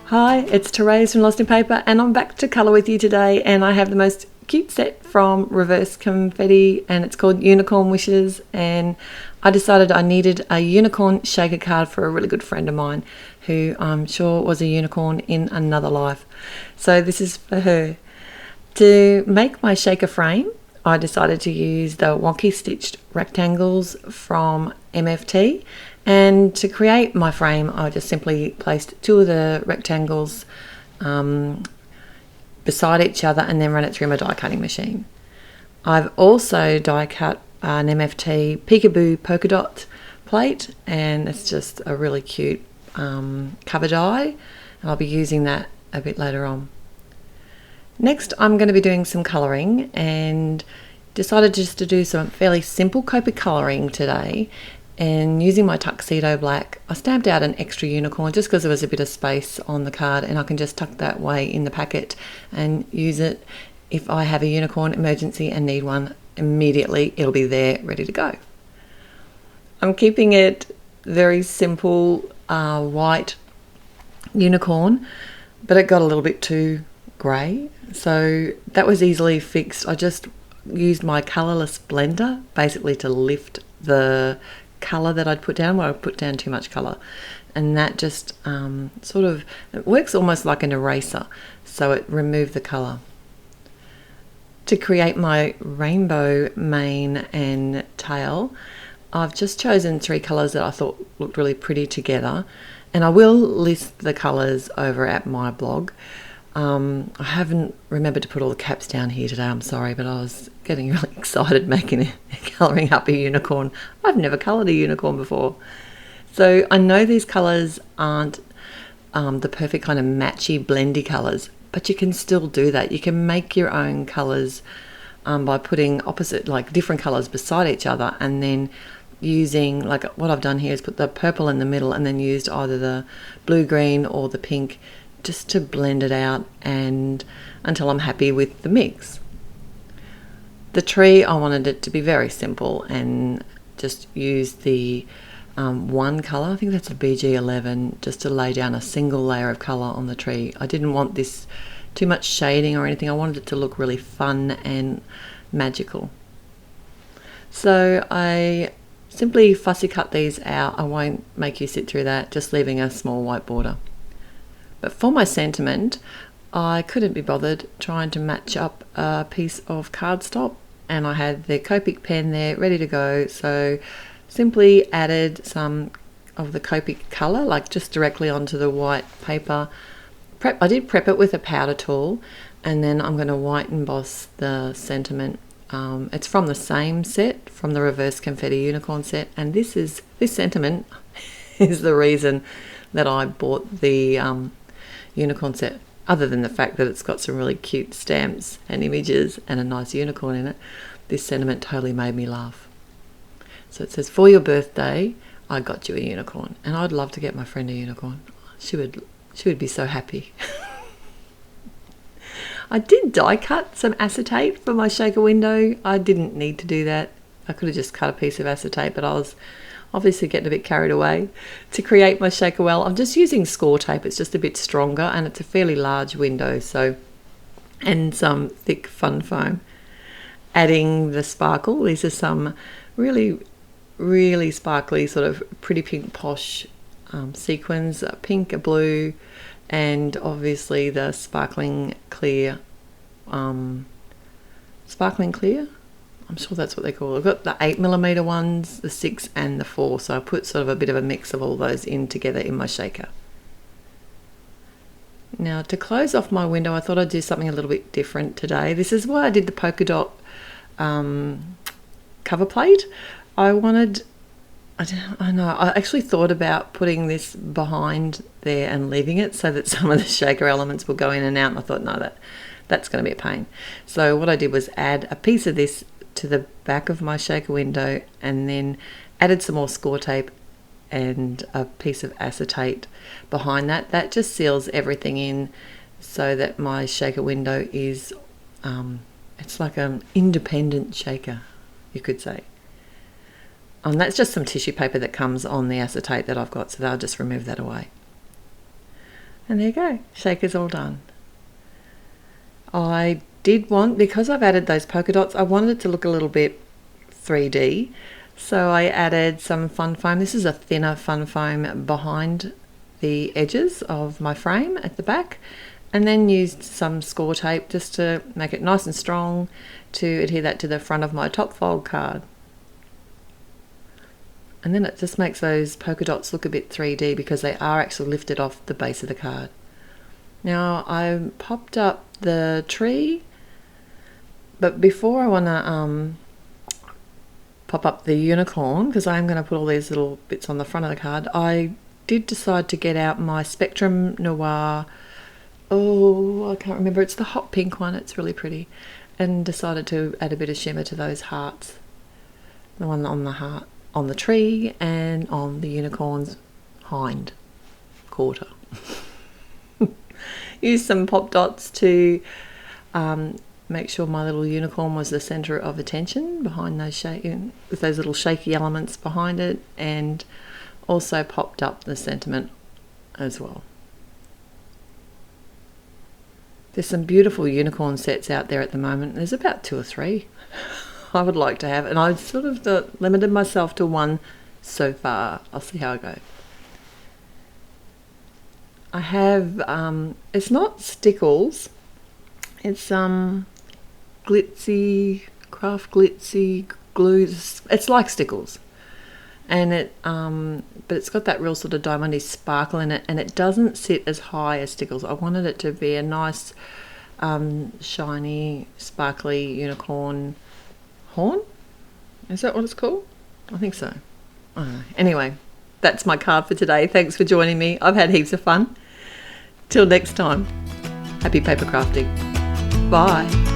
Hi, it's Therese from Lostinpaper, and I'm back to colour with you today, and I have the most cute set from Reverse Confetti, and it's called Unicorn Wishes, and I decided I needed a unicorn shaker card for a really good friend of mine who I'm sure was a unicorn in another life. So this is for her. To make my shaker frame, I decided to use the wonky stitched rectangles from MFT, and to create my frame I just simply placed two of the rectangles beside each other and then ran it through my die cutting machine. I've also die cut an MFT peekaboo polka dot plate, and it's just a really cute cover die, and I'll be using that a bit later on. Next, I'm going to be doing some colouring, and decided just to do some fairly simple copic colouring today. And using my tuxedo black, I stamped out an extra unicorn just because there was a bit of space on the card, and I can just tuck that away in the packet and use it if I have a unicorn emergency and need one immediately. It'll be there ready to go. I'm keeping it very simple, white unicorn, but it got a little bit too grey, so that was easily fixed. I just used my colourless blender basically to lift the colour that I'd put down where I put down too much colour, and that just sort of, it works almost like an eraser, so it removed the colour. To create my rainbow mane and tail, I've just chosen three colours that I thought looked really pretty together, and I will list the colours over at my blog. I haven't remembered to put all the caps down here today, I'm sorry, but I was getting really excited colouring up a unicorn. I've never coloured a unicorn before. So I know these colours aren't the perfect kind of matchy, blendy colours, but you can still do that. You can make your own colours by putting opposite, like different colours beside each other, and then using, like what I've done here is put the purple in the middle and then used either the blue, green or the pink just to blend it out and until I'm happy with the mix. The tree, I wanted it to be very simple and just use the one colour, I think that's a BG11, just to lay down a single layer of colour on the tree. I didn't want this too much shading or anything. I wanted it to look really fun and magical. So I simply fussy cut these out. I won't make you sit through that, just leaving a small white border. But for my sentiment, I couldn't be bothered trying to match up a piece of cardstock, and I had the Copic pen there ready to go, so simply added some of the Copic colour, like just directly onto the white paper. I did prep it with a powder tool, and then I'm going to white emboss the sentiment. It's from the same set, from the Reverse Confetti Unicorn set, and this sentiment is the reason that I bought the unicorn set, other than the fact that it's got some really cute stamps and images and a nice unicorn in it. This sentiment totally made me laugh. So it says, for your birthday I got you a unicorn, and I'd love to get my friend a unicorn. She would be so happy. I did die cut some acetate for my shaker window. I didn't need to do that. I could have just cut a piece of acetate, but I was obviously getting a bit carried away. To create my shaker well, I'm just using score tape. It's just a bit stronger, and it's a fairly large window, so, and some thick fun foam. Adding the sparkle. These are some really, really sparkly, sort of pretty pink posh sequins, a pink, a blue, and obviously the sparkling clear. Sparkling clear? I'm sure that's what they call it. I've got the 8mm ones, the 6 and the 4, so I put sort of a bit of a mix of all those in together in my shaker. Now to close off my window, I thought I'd do something a little bit different today. This is why I did the polka dot cover plate. I actually thought about putting this behind there and leaving it so that some of the shaker elements will go in and out, and I thought, no, that's going to be a pain. So what I did was add a piece of this to the back of my shaker window, and then added some more score tape and a piece of acetate behind that. That just seals everything in so that my shaker window is it's like an independent shaker, you could say. That's just some tissue paper that comes on the acetate that I've got, so I'll just remove that away. And there you go, shaker's all done. I did want, because I've added those polka dots, I wanted it to look a little bit 3D. So I added some fun foam. This is a thinner fun foam behind the edges of my frame at the back, and then used some score tape just to make it nice and strong to adhere that to the front of my top fold card. And then it just makes those polka dots look a bit 3D because they are actually lifted off the base of the card. Now I popped up the tree, but before I want to pop up the unicorn, because I'm going to put all these little bits on the front of the card, I did decide to get out my Spectrum Noir, I can't remember, it's the hot pink one, it's really pretty, and decided to add a bit of shimmer to those hearts, the one on the heart, on the tree, and on the unicorn's hind quarter. Used some pop dots to make sure my little unicorn was the centre of attention behind those with those little shaky elements behind it, and also popped up the sentiment as well. There's some beautiful unicorn sets out there at the moment. There's about 2 or 3 I would like to have, and I sort of limited myself to one so far. I'll see how I go. I have, it's not stickles, it's glitzy, craft glitzy glues. It's like stickles, and it but it's got that real sort of diamondy sparkle in it, and it doesn't sit as high as stickles. I wanted it to be a nice shiny sparkly unicorn horn. Is that what it's called? I think so. I don't know. Anyway, that's my card for today. Thanks for joining me. I've had heaps of fun. Till next time, happy paper crafting. Bye.